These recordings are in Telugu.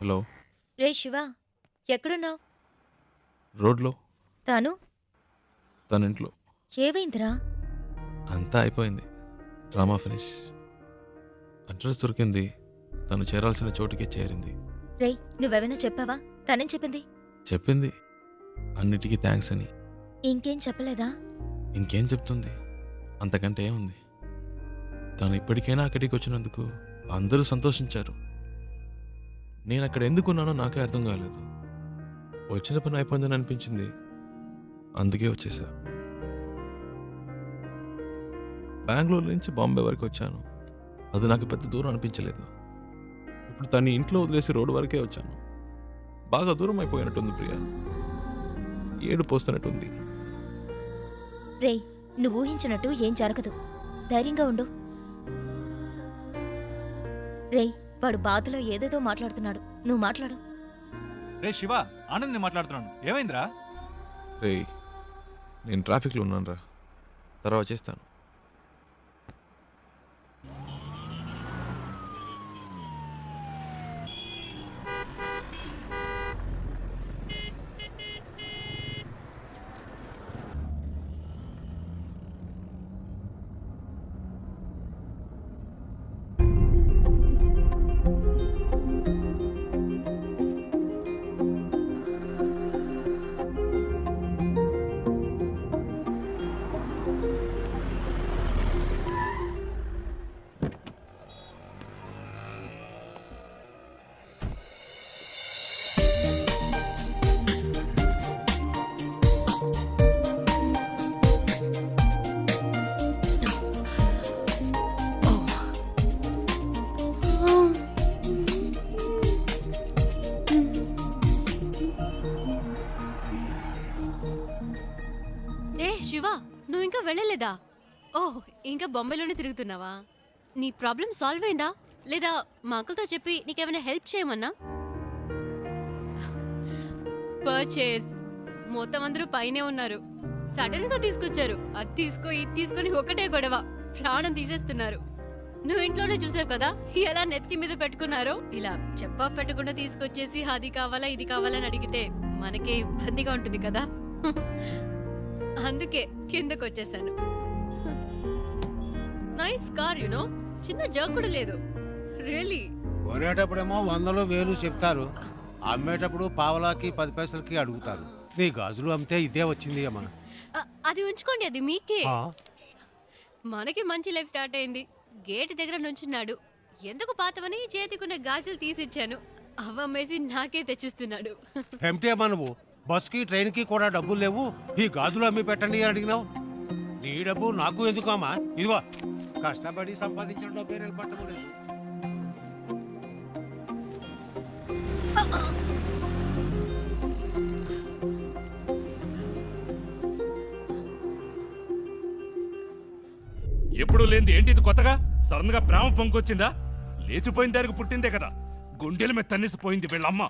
హలో. రే శివ, ఎక్కడున్నావు? రోడ్లో. తాను తన ఇంట్లో. ఏవైందిరా? అంతా అయిపోయింది. Drama finish. అడ్రస్ దొరికింది. తను చేరాల్సిన చోటుకే చేరింది. రేయ్, నువ్వెవైనా చెప్పావా? తనేం చెప్పింది? చెప్పింది అన్నిటికీ థ్యాంక్స్ అని. ఇంకేం చెప్పలేదా? ఇంకేం చెప్తుంది? అంతకంటే ఏముంది. తను ఇప్పటికైనా అక్కడికి వచ్చినందుకు అందరూ సంతోషించారు. నేను అక్కడ ఎందుకున్నానో నాకే అర్థం కాలేదు. వచ్చిన పని అయిపోయిందని అనిపించింది. అందుకే వచ్చేసా. బెంగళూరు నుంచి బాంబే వరకు వచ్చాను. అది నాకు పెద్ద దూరం అనిపించలేదు. ఇప్పుడు తన్ని ఇంట్లో వదిలేసి రోడ్డు వరకే వచ్చాను. బాగా దూరం అయిపోయినట్టుంది ప్రియా. ఏడు పోస్తున్నట్టుంది. రేయ్, నువ్వు ఊహించినట్టు ఏం జరగదు. ధైర్యంగా ఉండు. రేయ్, వాడు బాధలో ఏదేదో మాట్లాడుతున్నాడు. నువ్వు మాట్లాడు. రే శివ, ఆనంద్ మాట్లాడుతున్నాను. ఏమైందిరా? రేయ్, నేను ట్రాఫిక్లో ఉన్నాను రా. తర్వాత చేస్తాను. శివ, నువ్వు ఇంకా వెళ్ళలేదా? ఓహ్, ఇంకా బొంబాయిలోనే తిరుగుతున్నావా? నీ ప్రాబ్లం సాల్వ్ అయిందా లేదా మా అంకుల్తో చెప్పి నీకేమైనా హెల్ప్ చేయమన్నా? పర్చేస్ మొత్తం అందరూ పైనే ఉన్నారు. సడన్ గా తీసుకొచ్చారు. అది తీసుకో ఇది తీసుకొని ఒకటే గొడవ. ప్రాణం తీసేస్తున్నారు. నువ్వు ఇంట్లోనే చూసావు కదా ఎలా నెత్తి మీద పెట్టుకున్నారో. ఇలా చెప్పా పెట్టకుండా తీసుకొచ్చేసి అది కావాలా ఇది కావాలని అడిగితే మనకి ఇబ్బందిగా ఉంటుంది కదా. అందుకే కిందకు వచ్చేసాను. Nice car, you know. చిన్న జర్క్ కూడా లేదు. రియల్లీ. కొనేటప్పుడేమో 100 1000 చెప్తారు. అమ్మేటప్పుడు పావలాకి 10 పైసలకి అడుగుతారు. నీ గాజులు అమ్మితే ఇదే వచ్చింది అమ్మా. అది ఉంచుకోండి, అది మీకే. మనకి మంచి లైఫ్ స్టార్ట్ అయింది. గేట్ దగ్గర నుంచున్నాడు. ఎందుకు పాతవని చేతికున్న గాజులు తీసిచ్చాను. అవ్వమ్మేసి నాకే తెచ్చిస్తున్నాడు. ఏమిటి అమ్మా నువ్వు? బస్కి ట్రైన్కి కూడా డబ్బులు లేవు, ఈ గాజులు అమ్మి పెట్టండి అని అడిగినావు. నీ డబ్బు నాకు ఎందుకు అమ్మా? ఇదిగో కష్టపడి సంపాదించిన డబ్బే నిలబట్టలేదు. ఎప్పుడు లేనిది ఏంటి ఇది కొత్తగా? సడన్ గా ప్రేమ పొంగొచ్చిందా? లేచిపోయిన దానికి పుట్టిందే కదా. గుండెల మీద తన్నేసిపోయింది వీళ్ళమ్మ.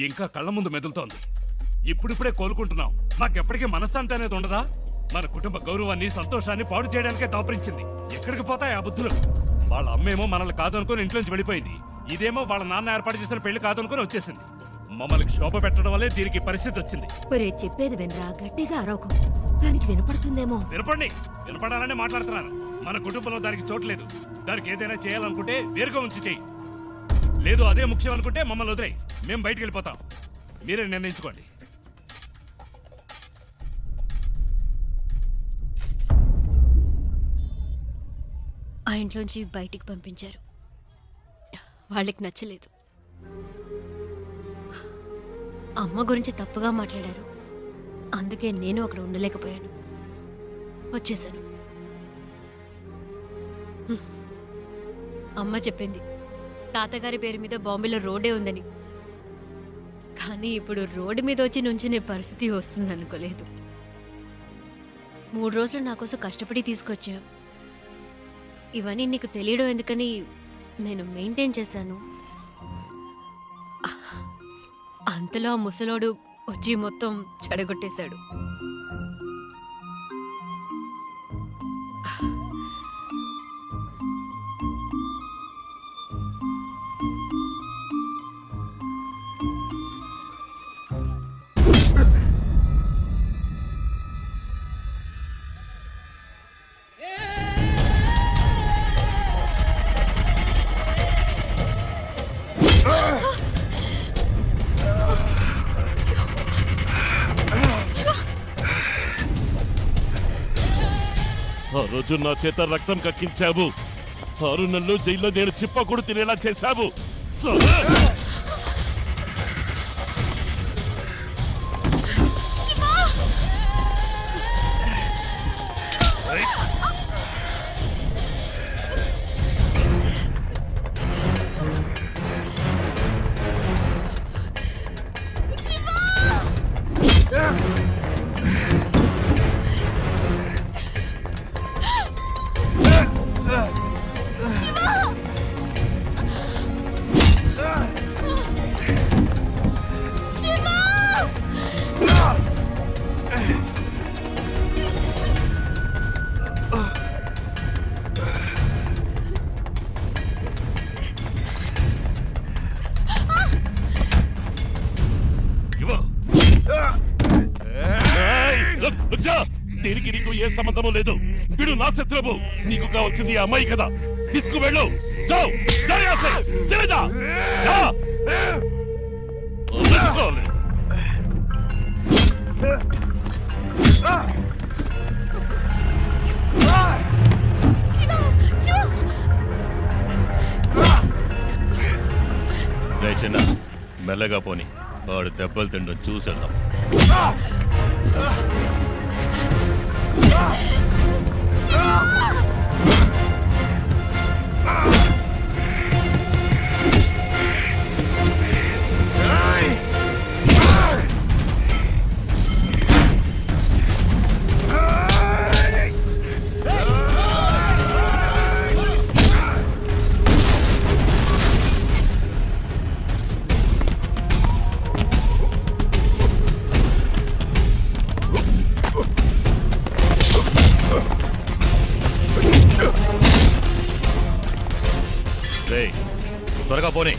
ఇంకా కళ్ళ ముందు మెదులుతోంది. ఇప్పుడిప్పుడే కోలుకుంటున్నాం. మాకెప్పటికీ మనశ్శాంతి అనేది ఉండదా? మన కుటుంబ గౌరవాన్ని సంతోషాన్ని పాడు చేయడానికే దాపరించింది. ఎక్కడికి పోతాయి ఆ బుద్ధులు? వాళ్ళ అమ్మేమో మనల్ని కాదనుకుని ఇంట్లోంచి వెళ్ళిపోయింది. ఇదేమో వాళ్ళ నాన్న ఏర్పాటు చేసిన పెళ్లి కాదనుకుని వచ్చేసింది. మమ్మల్ని క్షోభ పెట్టడం వల్లే దీనికి పరిస్థితి వచ్చింది. చెప్పేది వినరా, గట్టిగా అరవకు. దానికి వినపడుతుందేమో. వినపడాలనే మాట్లాడుతున్నాను. మన కుటుంబంలో దానికి చోట్లేదు. దానికి ఏదైనా చేయాలనుకుంటే వేరుగా ఉంచి చెయ్యి. లేదు అదే ముఖ్యం అనుకుంటే మమ్మల్ని వదిలేయి. మేము బయటికి వెళ్ళిపోతాం. మీరే నిర్ణయించుకోండి. ఆ ఇంట్లోంచి బయటికి పంపించారు. వాళ్ళకి నచ్చలేదు. అమ్మ గురించి తప్పుగా మాట్లాడారు. అందుకే నేను అక్కడ ఉండలేకపోయాను. వచ్చేసాను. అమ్మ చెప్పింది తాతగారి పేరు మీద బాంబేలో రోడ్డే ఉందని. కానీ ఇప్పుడు రోడ్డు మీద వచ్చి నుంచునే పరిస్థితి వస్తుంది అనుకోలేదు. 3 రోజులు నా కోసం కష్టపడి తీసుకొచ్చావు. ఇవన్నీ నీకు తెలియడం ఎందుకని నేను మెయింటైన్ చేశాను. అంతలో ఆ ముసలోడు వచ్చి మొత్తం చెడగొట్టేశాడు. రోజు నా చేత రక్తం కక్కించావు. 6 నెలలు జైల్లో నేను చిప్పకూడు తినేలా చేశావు. దీనికి నీకు ఏ సంబంధము లేదు. వీడు నా శత్రువు. నీకు కావాల్సింది ఆ అమ్మాయి కదా. తీసుకువెళ్ళు. చిన్న మెల్లగా పోని. వాడు దెబ్బలు తిండం చూసేద్దాం. త్వరగా పోనీ.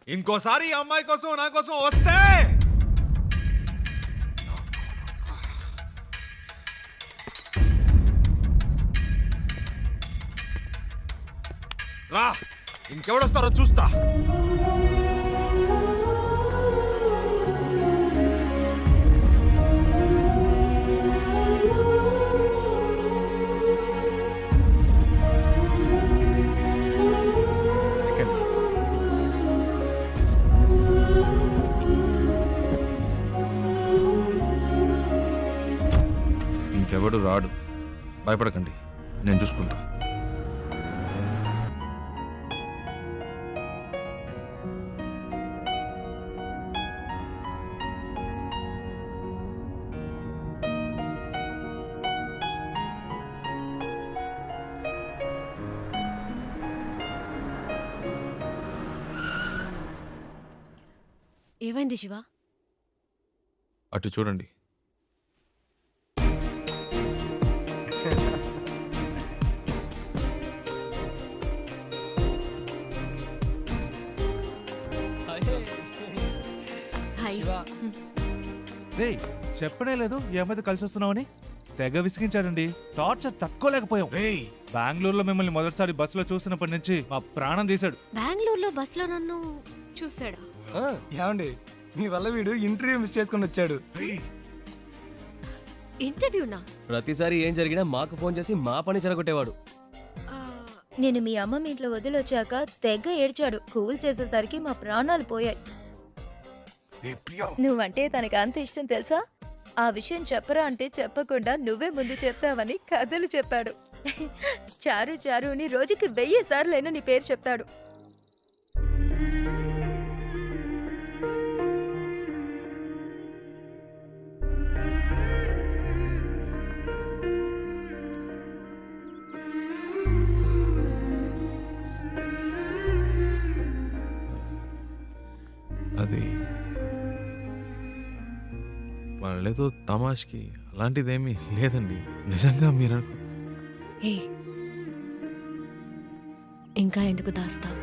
ఇంకోసారి ఈ అమ్మాయి కోసం నా కోసం వస్తే రా, ఇంకెవడొస్తారో చూస్తా. ఇంకెవడు రాడు, భయపడకండి, నేను చూసుకుంటా. ఏమైంది శివ? అటు చూడండి. హాయ్. రేయ్ చెప్పనే లేదు ఈ అమ్మాయితో కలిసి వస్తున్నావని. తెగ విసిగించాడండి. టార్చర్ తట్టుకోలేకపోయాం. రేయ్, బెంగళూరులో మిమ్మల్ని మొదటిసారి బస్సులో చూసినప్పటి నుంచి మా ప్రాణం తీశాడు. బెంగళూరులో బస్సులో నన్ను చూసాడా? ఏమండి మీ వల్ల వీడు ఇంటర్వ్యూ మిస్ చేసుకుని వచ్చాడు. ఇంటర్వ్యూనా? ప్రతిసారి ఏం జరిగినా మాకు ఫోన్ చేసి మా పని చెరగొట్టేవాడు. ఆ, నేను మీ అమ్మమ్మ ఇంట్లో వదిలొచ్చాక తెగ ఏడ్చాడు. కూల్ చేసేసరికి మా ప్రాణాలు పోయాయి. నువ్వంటే తనకి అంత ఇష్టం తెలుసా? ఆ విషయం చెప్పరా అంటే చెప్పకుండా నువ్వే ముందు చెప్తావని కథలు చెప్పాడు. చారు చారు అని రోజుకి 1000 సార్లైనా నీ పేరు చెప్తాడు. అది వాళ్ళేదో తమాష్కి అలాంటిదేమీ లేదండి. నిజంగా మీరు ఏ ఇంకా ఎందుకు దాస్తావు?